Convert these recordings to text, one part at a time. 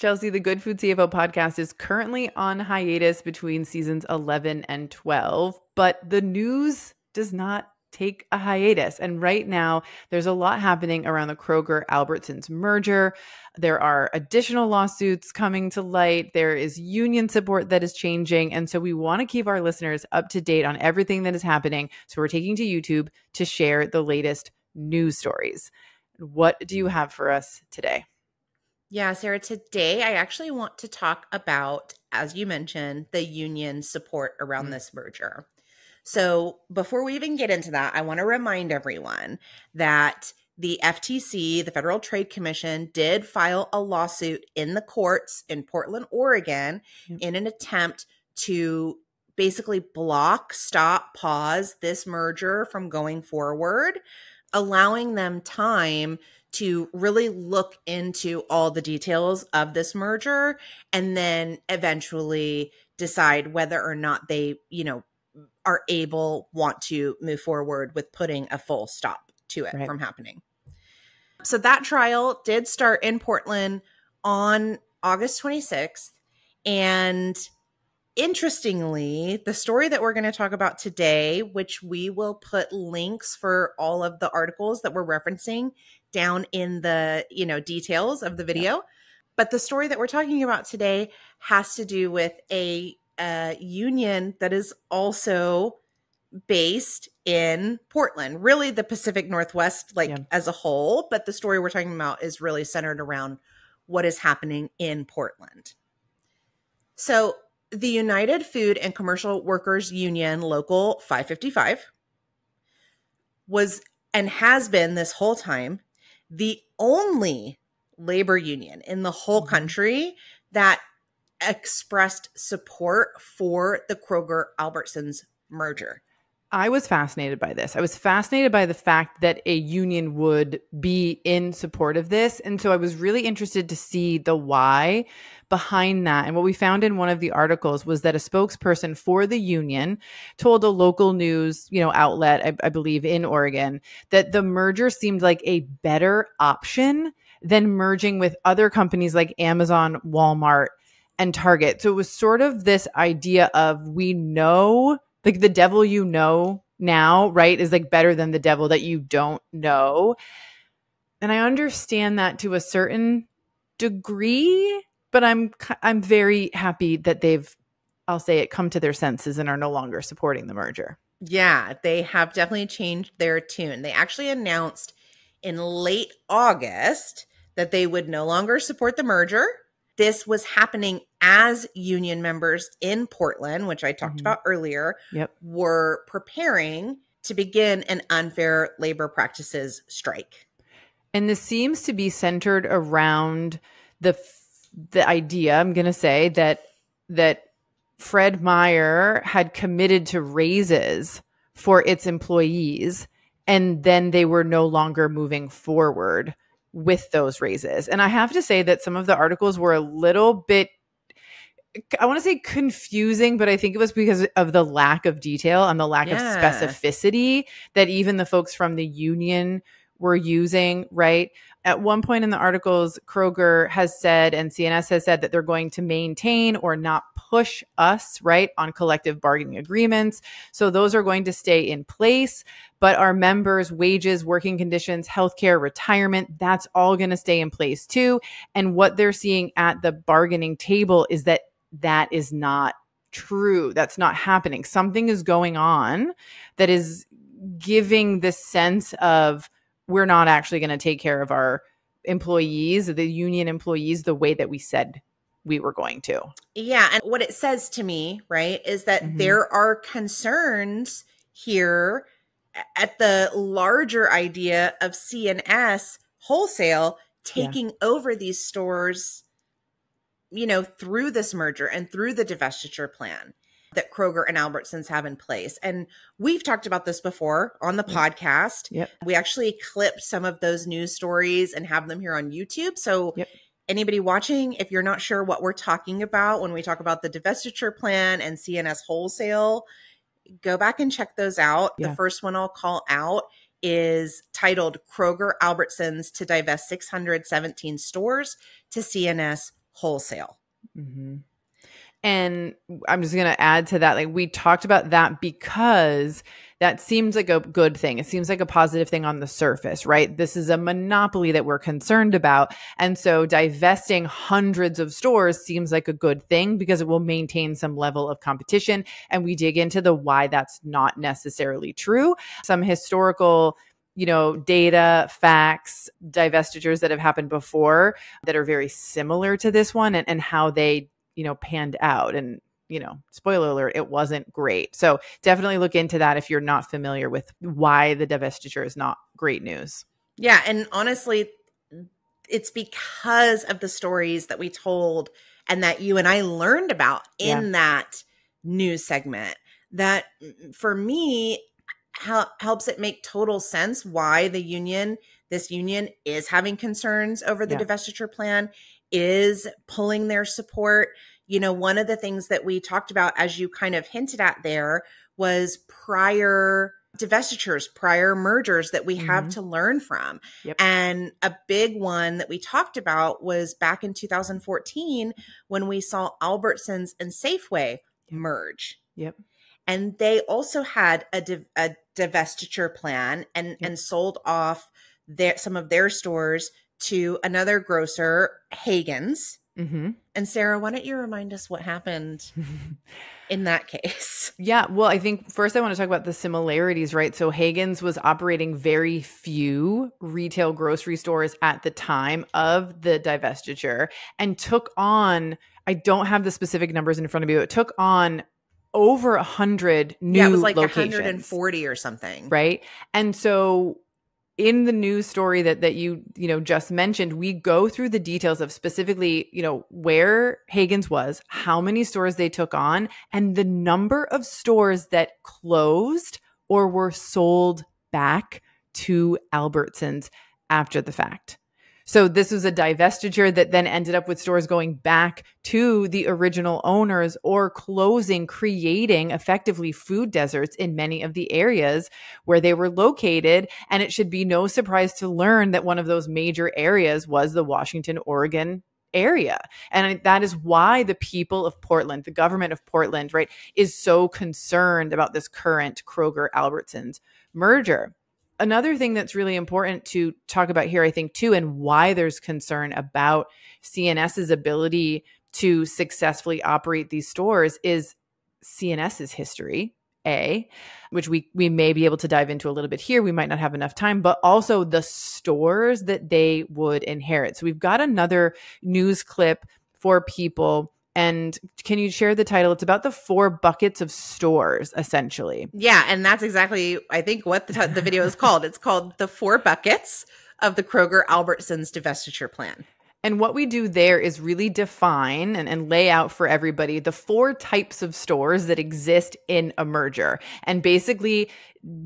Chelsea, the Good Food CFO podcast is currently on hiatus between seasons 11 and 12, but the news does not take a hiatus. And right now, there's a lot happening around the Kroger-Albertsons merger. There are additional lawsuits coming to light. There is union support that is changing. And so we want to keep our listeners up to date on everything that is happening. So we're taking to YouTube to share the latest news stories. What do you have for us today? Yeah, Sarah, today I actually want to talk about, as you mentioned, the union support around this merger. So before we even get into that, I want to remind everyone that the FTC, the Federal Trade Commission, did file a lawsuit in the courts in Portland, Oregon, in an attempt to basically block, stop, pause this merger from going forward, allowing them time to really look into all the details of this merger and then eventually decide whether or not they, want to move forward with putting a full stop to it from happening. So that trial did start in Portland on August 26th. And interestingly, the story that we're going to talk about today, which we will put links for all of the articles that we're referencing down in the, details of the video. But the story that we're talking about today has to do with a union that is also based in Portland, really the Pacific Northwest, as a whole. But the story we're talking about is really centered around what is happening in Portland. So the United Food and Commercial Workers Union Local 555 was and has been this whole time the only labor union in the whole country that expressed support for the Kroger-Albertsons merger. I was fascinated by this. I was fascinated by the fact that a union would be in support of this. And so I was really interested to see the why behind that. And what we found in one of the articles was that a spokesperson for the union told a local news, outlet, I believe in Oregon, that the merger seemed like a better option than merging with other companies like Amazon, Walmart, and Target. So it was sort of this idea of we know, like the devil now, right, is like better than the devil that you don't know. And I understand that to a certain degree, but I'm very happy that they've, I'll say it, come to their senses and are no longer supporting the merger. Yeah, they have definitely changed their tune. They actually announced in late August that they would no longer support the merger. This was happening as union members in Portland, which I talked about earlier, were preparing to begin an unfair labor practices strike. And this seems to be centered around the idea, I'm going to say, that Fred Meyer had committed to raises for its employees, and then they were no longer moving forward with those raises. And I have to say that some of the articles were a little bit, I want to say confusing, but I think it was because of the lack of detail and the lack of specificity that even the folks from the union were using, right? At one point in the articles, Kroger has said and C&S has said that they're going to maintain or not push us, right, on collective bargaining agreements. So those are going to stay in place, but our members' wages, working conditions, healthcare, retirement, that's all going to stay in place too. And what they're seeing at the bargaining table is that that is not true. That's not happening. Something is going on that is giving the sense of we're not actually going to take care of our employees, the union employees, the way that we said we were going to. Yeah. And what it says to me, right, is that there are concerns here at the larger idea of C&S Wholesale taking over these stores, through this merger and through the divestiture plan that Kroger and Albertsons have in place. And we've talked about this before on the podcast. We actually clipped some of those news stories and have them here on YouTube. So anybody watching, if you're not sure what we're talking about when we talk about the divestiture plan and C&S Wholesale, go back and check those out. The first one I'll call out is titled Kroger-Albertsons to divest 617 stores to C&S Wholesale. Mm-hmm. And I'm just going to add to that. Like, we talked about that because that seems like a good thing. It seems like a positive thing on the surface, right? This is a monopoly that we're concerned about. And so divesting hundreds of stores seems like a good thing because it will maintain some level of competition. And we dig into the why that's not necessarily true. Some historical data, facts, divestitures that have happened before that are very similar to this one, and how they panned out. And, spoiler alert, it wasn't great. So definitely look into that if you're not familiar with why the divestiture is not great news. Yeah. And honestly, it's because of the stories that we told and that you and I learned about in that news segment that, for me, helps it make total sense why this union is having concerns over the divestiture plan, is pulling their support. One of the things that we talked about, as you kind of hinted at there, was prior divestitures, prior mergers that we have to learn from. Yep. And a big one that we talked about was back in 2014 when we saw Albertsons and Safeway merge. Yep. And they also had a divestiture plan and sold off some of their stores to another grocer, Hagen's. Mm-hmm. And Sarah, why don't you remind us what happened in that case? Yeah. Well, I think first I want to talk about the similarities, right? So Hagen's was operating very few retail grocery stores at the time of the divestiture and took on, I don't have the specific numbers in front of me, but it took on over 100 new locations. It was like locations. 140 or something. Right. And so in the news story that you just mentioned, we go through the details of specifically, where Hagen's was, how many stores they took on, and the number of stores that closed or were sold back to Albertsons after the fact. So this was a divestiture that then ended up with stores going back to the original owners or closing, creating effectively food deserts in many of the areas where they were located. And it should be no surprise to learn that one of those major areas was the Washington, Oregon area. And that is why the people of Portland, the government of Portland, right, is so concerned about this current Kroger-Albertsons merger. Another thing that's really important to talk about here, I think, too, and why there's concern about C&S's ability to successfully operate these stores is C&S's history, which we may be able to dive into a little bit here. We might not have enough time, but also the stores that they would inherit. So we've got another news clip for people. And can you share the title? It's about the 4 buckets of stores, essentially. Yeah, and that's exactly, I think, what the video is called. It's called The 4 Buckets of the Kroger-Albertsons Divestiture Plan. And what we do there is really define and lay out for everybody the 4 types of stores that exist in a merger, and basically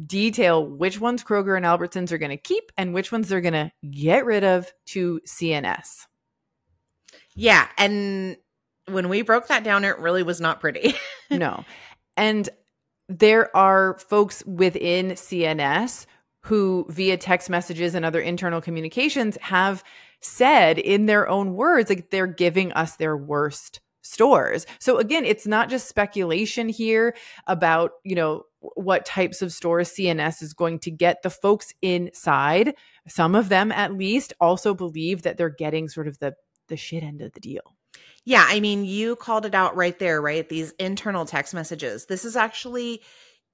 detail which ones Kroger and Albertsons are going to keep and which ones they're going to get rid of to C&S. Yeah, and when we broke that down, it really was not pretty. No. And there are folks within C&S who, via text messages and other internal communications, have said in their own words, like, they're giving us their worst stores. So again, it's not just speculation here about, what types of stores C&S is going to get. The folks inside, some of them at least, also believe that they're getting sort of the shit end of the deal. Yeah, I mean, you called it out right there, right? These internal text messages. This is actually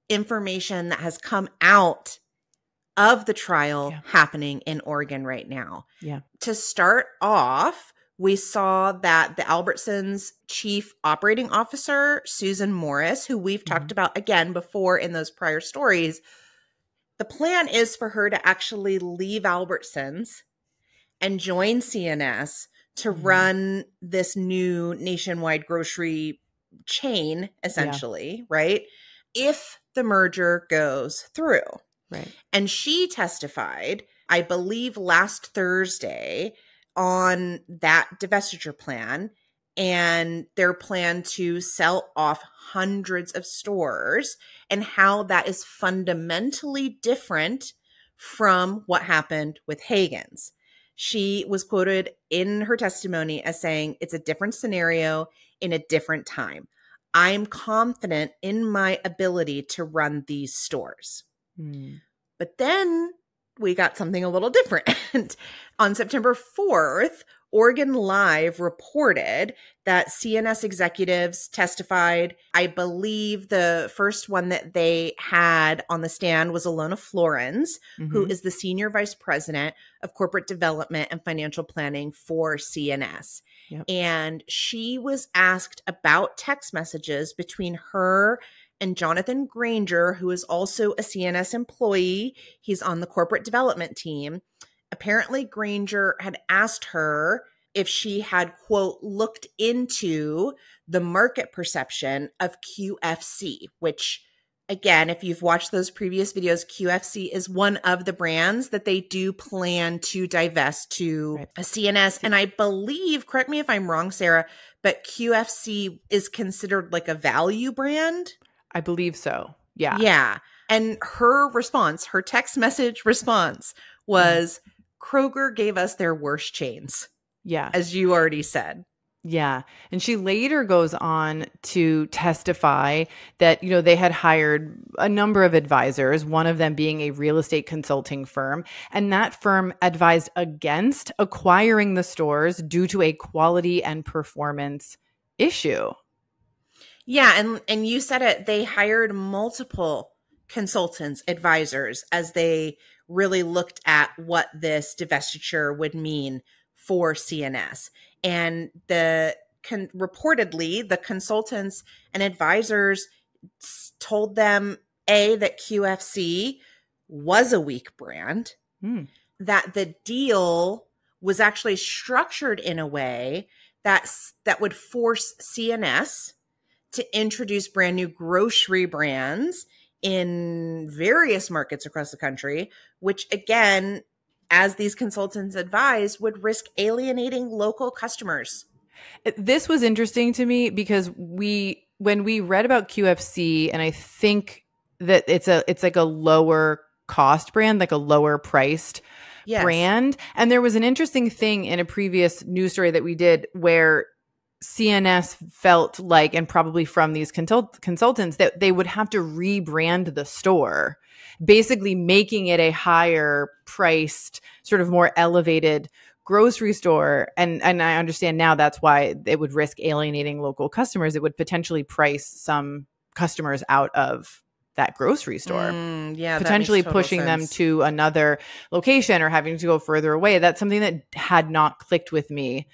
information that has come out of the trial happening in Oregon right now. Yeah. To start off, we saw that the Albertsons chief operating officer, Susan Morris, who we've talked about again before in those prior stories, the plan is for her to actually leave Albertsons and join C&S to run this new nationwide grocery chain, essentially, right? If the merger goes through. Right. And she testified, I believe last Thursday, on that divestiture plan and their plan to sell off hundreds of stores and how that is fundamentally different from what happened with Hagen's. She was quoted in her testimony as saying, "It's a different scenario in a different time. I'm confident in my ability to run these stores." But then we got something a little different. On September 4th, Oregon Live reported that C&S executives testified. I believe the first one that they had on the stand was Alona Florens, who is the Senior Vice President of Corporate Development and Financial Planning for C&S. Yep. And she was asked about text messages between her and Jonathan Granger, who is also a C&S employee. He's on the corporate development team. Apparently, Granger had asked her if she had, quote, looked into the market perception of QFC, which, again, if you've watched those previous videos, QFC is one of the brands that they do plan to divest to a C&S. And I believe, correct me if I'm wrong, Sarah, but QFC is considered like a value brand. I believe so. Yeah. Yeah. And her response, her text message response was, Kroger gave us their worst chains. Yeah. As you already said. Yeah. And she later goes on to testify that, they had hired a number of advisors, one of them being a real estate consulting firm. And that firm advised against acquiring the stores due to a quality and performance issue. Yeah. And you said it, they hired multiple consultants, advisors, as they really looked at what this divestiture would mean for C&S. And reportedly, the consultants and advisors told them, A, that QFC was a weak brand, that the deal was actually structured in a way that would force C&S to introduce brand new grocery brands in various markets across the country, which again, as these consultants advise, would risk alienating local customers. This was interesting to me because when we read about QFC, and I think that it's like a lower cost brand, like a lower priced brand. And there was an interesting thing in a previous news story that we did where C&S felt like, and probably from these consultants, that they would have to rebrand the store, basically making it a higher priced, sort of more elevated grocery store. And I understand now that's why it would risk alienating local customers. It would potentially price some customers out of that grocery store, potentially pushing them to another location or having to go further away. That's something that had not clicked with me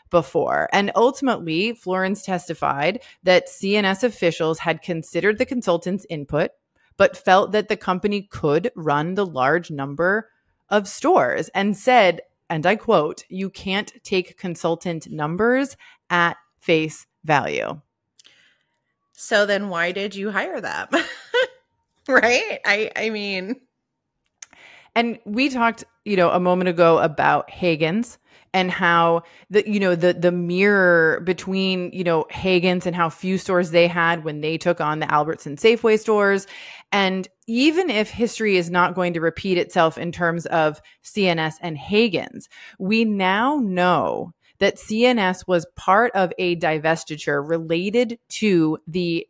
before. And ultimately, Florence testified that C&S officials had considered the consultants' input, but felt that the company could run the large number of stores and said, and I quote, "You can't take consultant numbers at face value." So then why did you hire them? Right? I mean. And we talked, a moment ago about Hagen's and how the mirror between, Hagen's and how few stores they had when they took on the Albertsons Safeway stores. And even if history is not going to repeat itself in terms of C&S and Hagen's, we now know that C&S was part of a divestiture related to the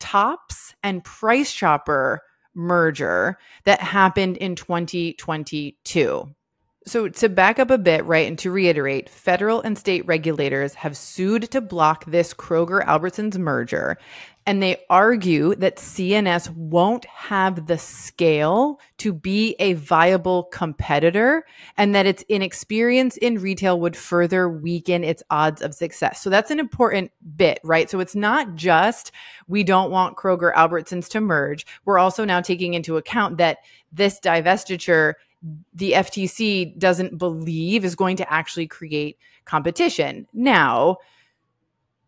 Tops and Price Chopper merger that happened in 2022. So to back up a bit, right, and to reiterate, federal and state regulators have sued to block this Kroger-Albertsons merger, and they argue that C&S won't have the scale to be a viable competitor and that its inexperience in retail would further weaken its odds of success. So that's an important bit, right? So it's not just we don't want Kroger-Albertsons to merge. We're also now taking into account that this divestiture, the FTC doesn't believe is going to actually create competition. Now,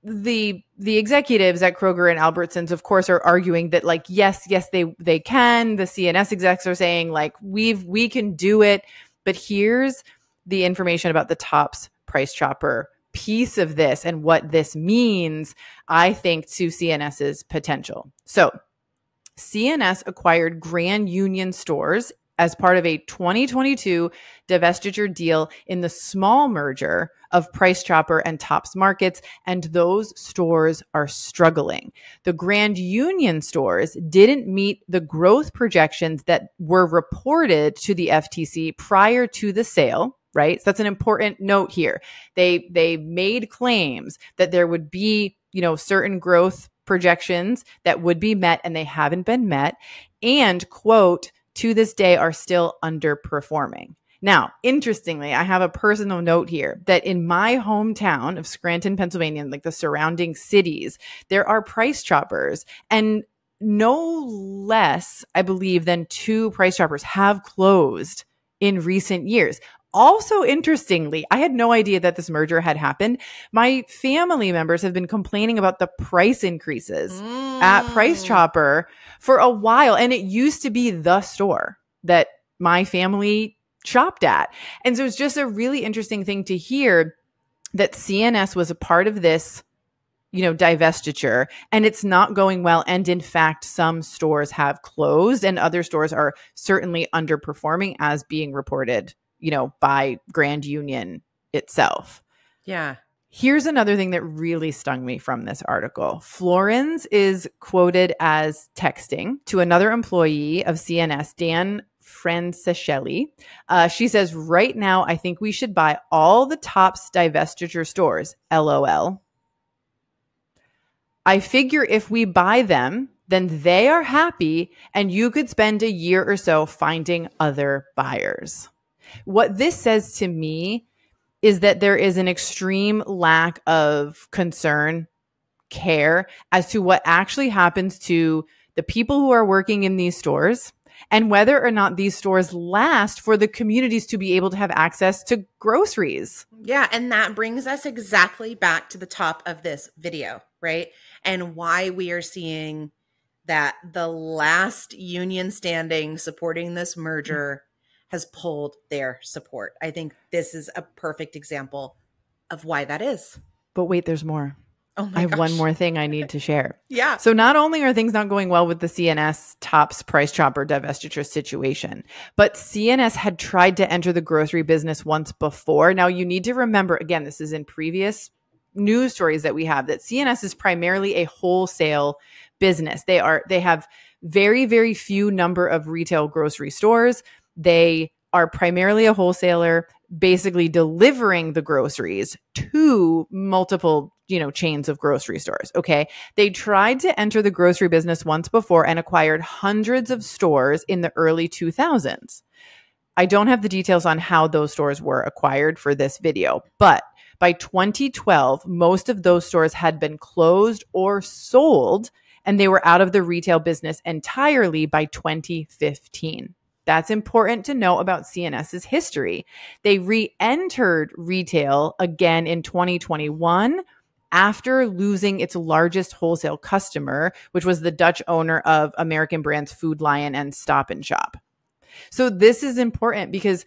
the executives at Kroger and Albertsons, of course, are arguing that, like, yes, they can. The C&S execs are saying, like, we can do it. But here's the information about the Tops Price Chopper piece of this and what this means, I think, to C&S's potential. So C&S acquired Grand Union stores as part of a 2022 divestiture deal in the small merger of Price Chopper and Tops Markets, and those stores are struggling. The Grand Union stores didn't meet the growth projections that were reported to the FTC prior to the sale, right? So that's an important note here. They made claims that there would be, certain growth projections that would be met, and they haven't been met. And, quote, to this day are still underperforming. Now, interestingly, I have a personal note here that in my hometown of Scranton, Pennsylvania, and like the surrounding cities, there are Price Choppers, and no less, I believe, than 2 Price Choppers have closed in recent years. Also, interestingly, I had no idea that this merger had happened. My family members have been complaining about the price increases at Price Chopper for a while. And it used to be the store that my family shopped at. And so it's just a really interesting thing to hear that C&S was a part of this, divestiture, and it's not going well. And in fact, some stores have closed and other stores are certainly underperforming, as being reported by Grand Union itself. Yeah. Here's another thing that really stung me from this article. Florence is quoted as texting to another employee of C&S, Dan Franciselli. She says, right now, I think we should buy all the Tops divestiture stores, LOL. I figure if we buy them, then they are happy and you could spend a year or so finding other buyers. What this says to me is that there is an extreme lack of concern, care as to what actually happens to the people who are working in these stores and whether or not these stores last for the communities to be able to have access to groceries. Yeah, and that brings us exactly back to the top of this video, right? And why we are seeing that the last union standing supporting this merger has pulled their support. I think this is a perfect example of why that is. But wait, there's more. Oh my I have gosh. one more thing I need to share. Yeah. So not only are things not going well with the C&S Tops Price Chopper divestiture situation, but C&S had tried to enter the grocery business once before. Now you need to remember, again, this is in previous news stories that we have, that C&S is primarily a wholesale business. They have very, very few number of retail grocery stores. They are primarily a wholesaler, basically delivering the groceries to multiple, chains of grocery stores. Okay. They tried to enter the grocery business once before and acquired hundreds of stores in the early 2000s. I don't have the details on how those stores were acquired for this video, but by 2012, most of those stores had been closed or sold, and they were out of the retail business entirely by 2015. That's important to know about C&S's history. They re-entered retail again in 2021 after losing its largest wholesale customer, which was the Dutch owner of American brands Food Lion and Stop and Shop. So this is important because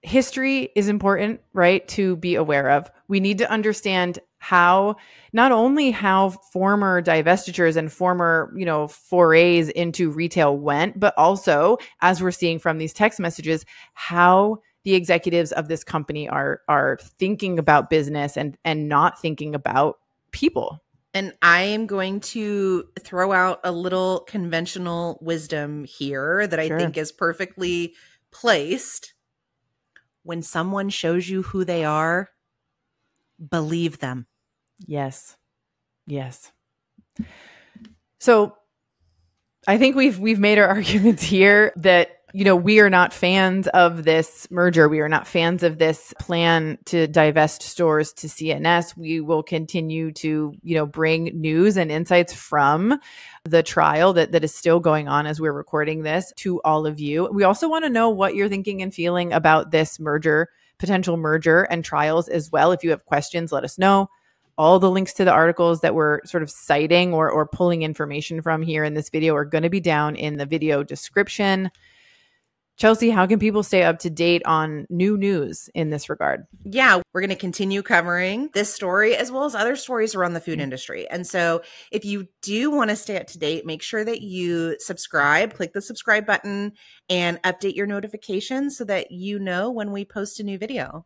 history is important, right, to be aware of. We need to understand how, not only how former divestitures and former, forays into retail went, but also, as we're seeing from these text messages, how the executives of this company are thinking about business and not thinking about people. And I am going to throw out a little conventional wisdom here that I think is perfectly placed. When someone shows you who they are, believe them. Yes. So I think we've made our arguments here that, we are not fans of this merger. We are not fans of this plan to divest stores to C&S. We will continue to, bring news and insights from the trial that is still going on as we're recording this to all of you. We also want to know what you're thinking and feeling about this merger, potential merger and trials as well. If you have questions, let us know. All the links to the articles that we're sort of citing or pulling information from here in this video are going to be down in the video description. Chelsea, how can people stay up to date on new news in this regard? Yeah, we're going to continue covering this story as well as other stories around the food industry. And so if you do want to stay up to date, make sure that you subscribe, click the subscribe button, and update your notifications so that you know when we post a new video.